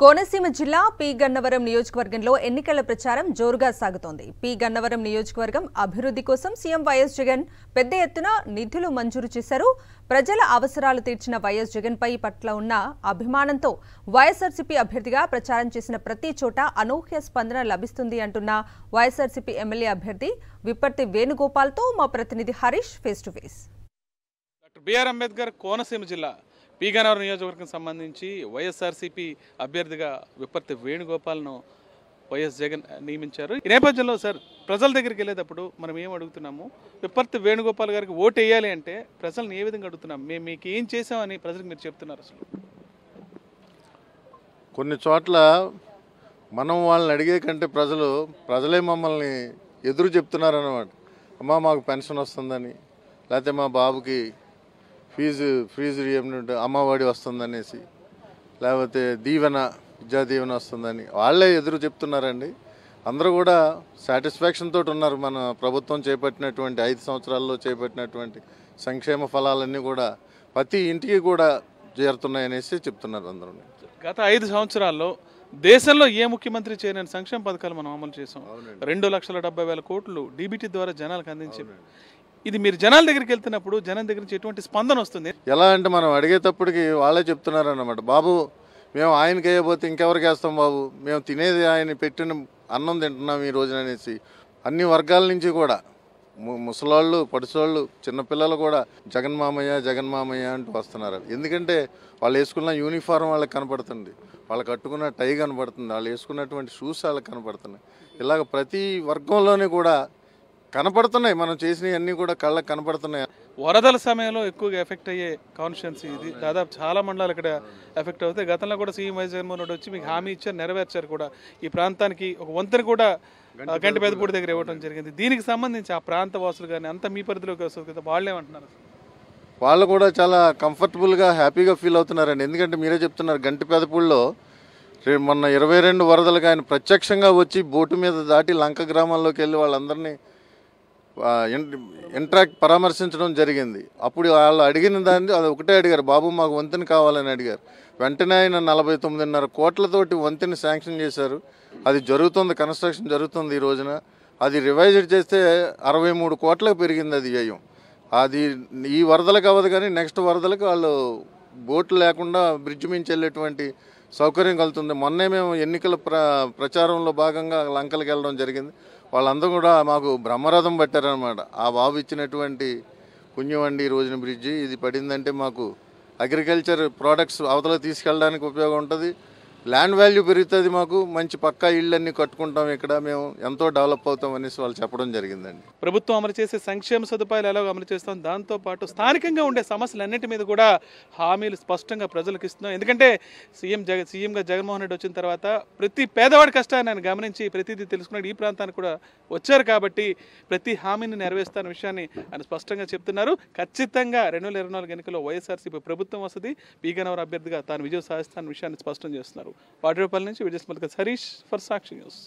కోనసీమ జిల్లా పి గన్నవరం నియోజకవర్గంలో ఎన్నికల ప్రచారం జోరుగా సాగుతోంది. పి గన్నవరం నియోజకవర్గం అభివృద్ధి కోసం సీఎం వైఎస్ జగన్ పెద్ద ఎత్తున నిధులు మంజూరు చేశారు. ప్రజల అవసరాలు తీర్చిన వైఎస్ జగన్ పై పట్ల ఉన్న అభిమానంతో వైఎస్ఆర్సీపీ అభ్యర్థిగా ప్రచారం చేసిన ప్రతి చోట అనూహ్య స్పందన లభిస్తుంది అంటున్న వైఎస్ఆర్సీపీ ఎమ్మెల్యే అభ్యర్థి విప్పర్తి వేణుగోపాల్తో మా ప్రతినిధి Harish face to face. Doctor BR Ambedkar Konaseema జిల్లా పి గన్నవరం నియోజకవర్గం సంబంధించి వైఎస్ఆర్సీపీ అభ్యర్థిగా విప్పర్తి వేణుగోపాల్ను వైఎస్ జగన్ నియమించారు. ఈ నేపథ్యంలో సార్ ప్రజల దగ్గరికి వెళ్ళేటప్పుడు మనం ఏం అడుగుతున్నాము, విప్పర్తి వేణుగోపాల్ గారికి ఓటు వేయాలి అంటే ప్రజలను ఏ విధంగా అడుగుతున్నాం, మేము మీకు ఏం చేసామని ప్రజలకు మీరు చెప్తున్నారు? అసలు కొన్ని చోట్ల మనం వాళ్ళని అడిగే కంటే ప్రజలే మమ్మల్ని ఎదురు చెప్తున్నారు అన్నమాట. అమ్మ మాకు పెన్షన్ వస్తుందని, లేకపోతే మా బాబుకి ఫీజు రియంబర్స్మెంట్ అమ్మఒడి వస్తుందనేసి, లేకపోతే విద్యా దీవెన వస్తుందని వాళ్ళే ఎదురు చెప్తున్నారండి. అందరూ కూడా సాటిస్ఫాక్షన్ తోటి ఉన్నారు. మన ప్రభుత్వం చేపట్టినటువంటి 5 సంవత్సరాల్లో చేపట్టినటువంటి సంక్షేమ ఫలాలన్నీ కూడా ప్రతి ఇంటికి కూడా చేరుతున్నాయనేసి చెప్తున్నారు అందరూ. గత 5 సంవత్సరాల్లో దేశంలో ఏ ముఖ్యమంత్రి చేయని సంక్షేమ పథకాలు మనం అమలు చేసాం. 2,70,000 కోట్లు డీబీటీ ద్వారా జనాలకు అందించాం. ఇది మీరు జనాల దగ్గరికి వెళ్తున్నప్పుడు జనం దగ్గర నుంచి ఎటువంటి స్పందన వస్తుంది? ఎలా అంటే మనం అడిగేటప్పటికి వాళ్ళే చెప్తున్నారు అన్నమాట, బాబు మేము ఆయనకి వేయబోతే ఇంకెవరికి వేస్తాం బాబు, మేము తినేది ఆయన పెట్టిన అన్నం తింటున్నాం ఈ రోజున అనేసి అన్ని వర్గాల నుంచి కూడా ముసలాళ్ళు, పడిసోళ్ళు, చిన్నపిల్లలు కూడా జగన్ మామయ్య అంటూ వస్తున్నారు. ఎందుకంటే వాళ్ళు వేసుకున్న యూనిఫారం వాళ్ళకి కనపడుతుంది, వాళ్ళు కట్టుకున్న టై కనపడుతుంది, వాళ్ళు వేసుకున్నటువంటి షూస్ వాళ్ళకి కనపడుతున్నాయి. ఇలాగ ప్రతి వర్గంలోనే కూడా కనపడుతున్నాయి. మనం చేసినవన్నీ కూడా కళ్ళకు కనపడుతున్నాయి. వరదల సమయంలో ఎక్కువగా ఎఫెక్ట్ అయ్యే కాన్స్టిట్యున్సీ ఇది. దాదాపు చాలా మండలాలు ఇక్కడ ఎఫెక్ట్ అవుతాయి. గతంలో కూడా సీఎం వైఎస్ జగన్మోహన్ రెడ్డి వచ్చి మీకు హామీ ఇచ్చారు, నెరవేర్చారు కూడా. ఈ ప్రాంతానికి ఒక వంతెన కూడా గంటిపెదపూడి దగ్గర ఇవ్వడం జరిగింది. దీనికి సంబంధించి ఆ ప్రాంత వాసులు కానీ అంతా మీ పరిధిలోకి వస్తుంది కదా, వాళ్ళు ఏమంటున్నారు? వాళ్ళు కూడా చాలా కంఫర్టబుల్గా హ్యాపీగా ఫీల్ అవుతున్నారండి. ఎందుకంటే మీరే చెప్తున్నారు, గంటిపెదపూడిలో మొన్న 22 వరదలకు ఆయన ప్రత్యక్షంగా వచ్చి బోటు మీద దాటి లంక గ్రామాల్లోకి వెళ్ళి వాళ్ళందరినీ పరామర్శించడం జరిగింది. అప్పుడు వాళ్ళు అడిగిన దాన్ని అది ఒకటే అడిగారు, బాబు మాకు వంతెన కావాలని అడిగారు. వెంటనే ఆయన 49.5 కోట్లతోటి వంతెన శాంక్షన్ చేశారు. అది జరుగుతుంది, కన్స్ట్రక్షన్ జరుగుతుంది ఈ రోజున. అది రివైజ్ చేస్తే 63 కోట్లకు పెరిగింది అది వ్యయం. అది ఈ వరదలకు అవ్వదు, కానీ నెక్స్ట్ వరదలకు వాళ్ళు బోట్లు లేకుండా బ్రిడ్జ్ మించి వెళ్ళేటువంటి సౌకర్యం కలుగుతుంది. మొన్నే మేము ఎన్నికల ప్రచారంలో భాగంగా లంకలకు వెళ్ళడం జరిగింది. వాళ్ళందరూ కూడా మాకు బ్రహ్మరథం పట్టారనమాట. ఆ బాబు ఇచ్చినటువంటి పుణ్యం అండి ఈ రోజున బ్రిడ్జి. ఇది పడిందంటే మాకు అగ్రికల్చర్ ప్రోడక్ట్స్ అవతల తీసుకెళ్ళడానికి ఉపయోగం ఉంటుంది, ల్యాండ్ వాల్యూ పెరుగుతుంది, మాకు మంచి పక్కా ఇళ్ళన్నీ కట్టుకుంటాం, ఇక్కడ మేము ఎంతో డెవలప్ అవుతాం అనేసి వాళ్ళు చెప్పడం జరిగిందండి. ప్రభుత్వం అమలు చేసే సంక్షేమ సదుపాయాలు ఎలాగో అమలు చేస్తాం, దాంతోపాటు స్థానికంగా ఉండే సమస్యలన్నింటి మీద కూడా హామీలు స్పష్టంగా ప్రజలకు ఇస్తున్నాం. ఎందుకంటే సీఎంగా జగన్మోహన్ రెడ్డి వచ్చిన తర్వాత ప్రతి పేదవాడి కష్టాన్ని ఆయన గమనించి ప్రతిదీ తెలుసుకున్నాడు. ఈ ప్రాంతానికి కూడా వచ్చారు కాబట్టి ప్రతి హామీని నెరవేరుస్తున్న విషయాన్ని ఆయన స్పష్టంగా చెప్తున్నారు. ఖచ్చితంగా 2024 ఎన్నికల్లో వైఎస్ఆర్సీపీ ప్రభుత్వం వస్తుంది, పి గన్నవరం అభ్యర్థిగా తాను విజయం సాధిస్తున్న విషయాన్ని స్పష్టం చేస్తున్నారు. వాటిపల్లి నుంచి విజయస్మల్క హరీష్ ఫర్ సాక్షి న్యూస్.